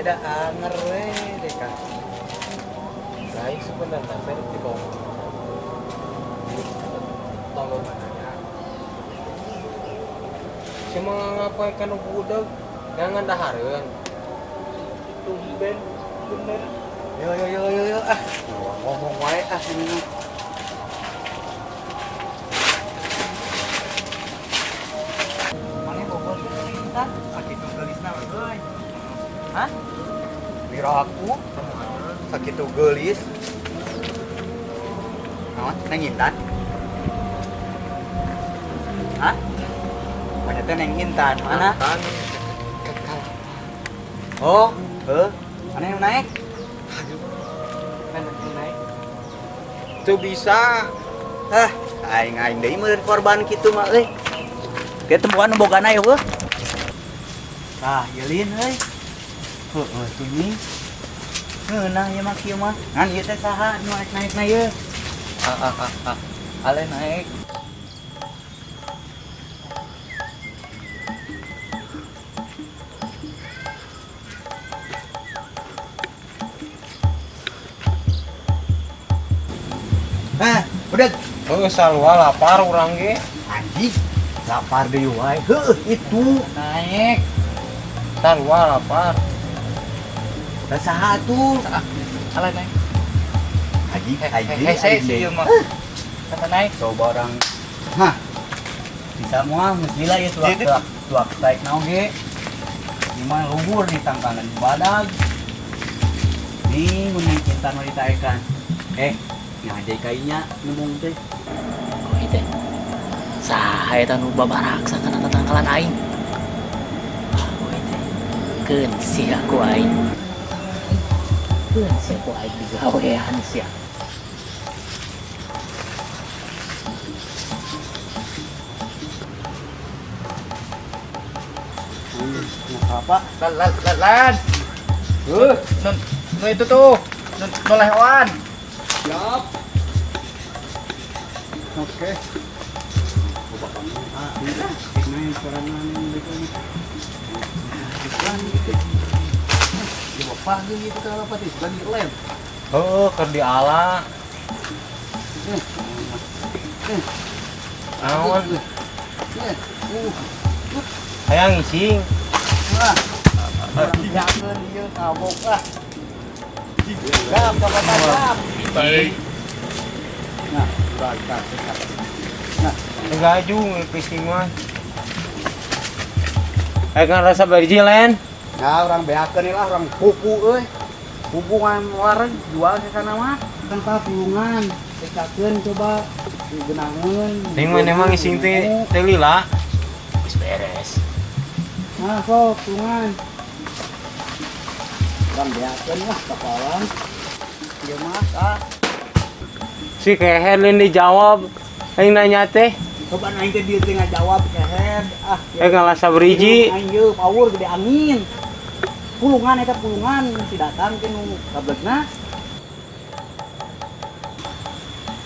ada anger deh kan. Lain sebenarnya saya di bawah. Tolong cuma ngapain kan budak jangan dahareun. Tumben bener. Yo ah. Ngomong wae ah ini. Mana bobot kita? Sakit gelisna euy. Hah? Biro aku sakit gelis. Naon? Neng Intan? Hah? Banyak teh Neng Intan. Mana? Kan Oh, mana yang naik? mana yang naik? Tuh bisa. Aing deui meureun korban kitu mah euy. Ge tembuhan bogana ya, heuh. Tah, yeulin euy. Heueuh, tuh nah ya mah kieu mah. Ngan ieu teh saha nu naik-naikna ieu? Ale naik. Udah. Oh, salwa lapar urang ge. Anjing, lapar deui wae. Heuh, itu naik. Salwa lapar. Da saha atuh? Ala naik. Haji, Saya sih ieu mah. Kata naik. Coba orang. Hah. Bisa moal geus gila ieu tuak naik naon ge. Ieu mah luhur di tangkangan badag. Nih mun cinta mah ditaekan. Ngajai kainya ngomong teh. Oh itu saha eta nu babaraksa kana tatangkalan aing. Oh itu keun sia ku aing. Keun sia ku aing digawean sia. Apa? Lan. Nu itu tuh. Nu lehewan. Siap. Oke. Coba kamu. Ini caranya ini begini. Coba pagi itu kalau pati lagi lem. Oh, keur di ala. Naon? Hayang ngising. Jangan ieu kabok ah. Gap, gap. Baik. Nah, berangkat. Enggak aju ngepising mah. Kan rasa biji len. Nah, orang beakeun lah orang pupu euy. Hubungan wareg jual ke sana mah tanpa pulungan. Cekakeun coba digenangeun. Ning mah emang ngising teh lila. Geus beres. Nah, sok pulungan. Orang beakeun lah kapalan. Ieu mah Si keher lain dijawab. Aing nanya teh. coba aing teh dieu teh ngajawab kehead. Ngalasa beriji. Aing ieu power gede angin. Pulungan eta pulungan si datang teh nu kablegna.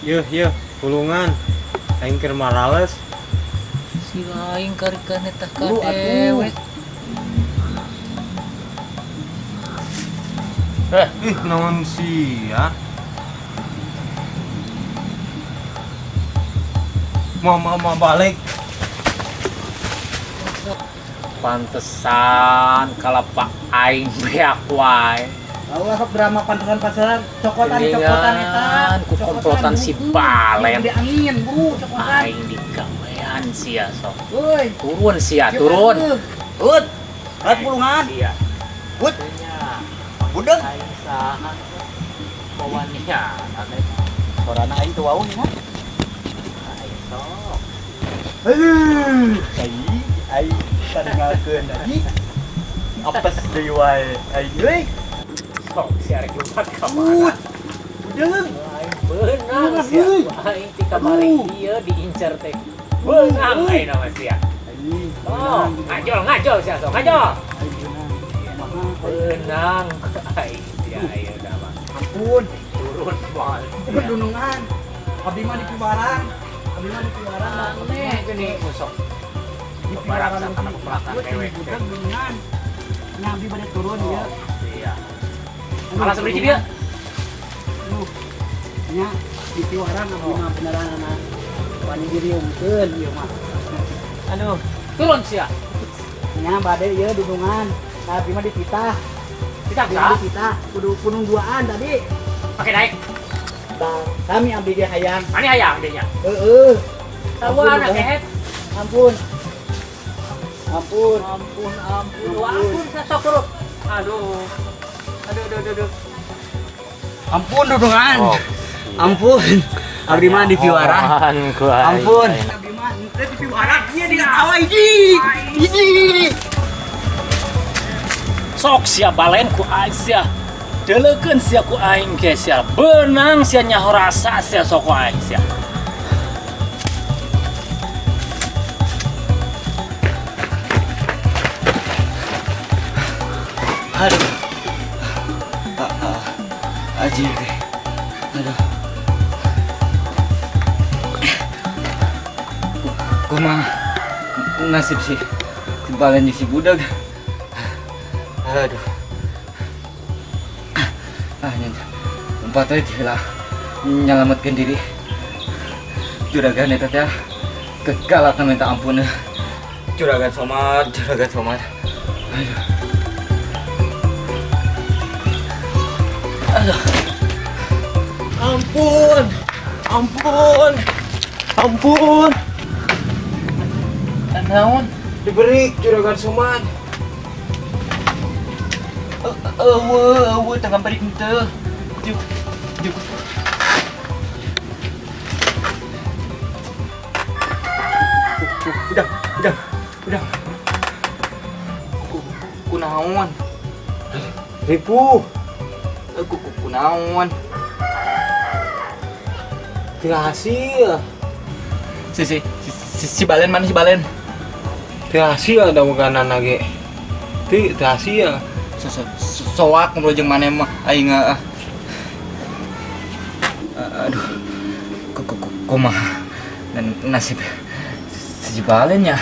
Yeuh, pulungan. Aing keur marales. Si aing karikeun eta Lu, kadewe. Naon sih ya? Mama balik. Pantesan kalapak aing beak wae. Allah sok drama pantesan-pantesan cokotan eta. Ku komplotan si Balen. Gede angin, buru cokotan. Aing digawean sia sok. Euy, Turun sia, turun. Ut. Rat pulungan. Sia. Ut. Nya. Budeg. Aing saha bawanya ane Sorana aing teu wau nya. aing sok. Ai tanengakeun tadi. Apes deui wae. Ai euy. Sok si arek lumpat ka mana? Budeg. Aing beunang sia. Aing ti kamari ieu diincer teh. Beunang aing nama sia. Oh, ngajol sia sok, ngajol. Beunang aing sia aya da mah. Ampun, Turun moal. kedunungan. Abdi mah di Kibarang. Aneh gini usok. Di Barang Kibarang sama anak belakang Budeg dewek. dunungan. Nyambi bade turun ya. Malah seperti dia. Nya di orang abdi mah beneran anak wani diriungkeun ieu mah. Aduh, turun sia. Nya bade ieu dudungan. Tapi mah dipitah. Kita Bisa bisa dipitah kudu kunung duaan tadi. pakai naik. Tah, kami abdi ge hayang. Mana hayang dia nya? Heeh. Tahuan ya kehet. Ampun. Ampun. Ampun saya sok. Aduh. Aduh. Ampun dudungan. Oh. Ampun. Abdi mah di piwara. Ampun. Ampun. Abdi mah teh di piwara dia di awal ini. Sok sia balen ku aing sia. Delekeun sia ku aing ge sia. Benang sia nyaho rasa sia sok ku aing sia. Aduh. Aji. Aduh. Kumaha nasib sih balen si budak. Aduh. Nyanyi. Umpat teh lah nyelametkeun diri. Juragan eta teh kegalak minta ampun. Juragan Somad. Aduh. Ampun. Naon? Diberi juragan Somad. Tengah balik henteu. Juk. Udah. Kunaon? Ribu. Kunaon? Tidak hasil. Si Balen mana si Balen? Tidak hasil ada makanan lagi. Tidak hasil. Soak ngobrol jeung maneh mah aing aduh. Kumaha nasib si Balen ya?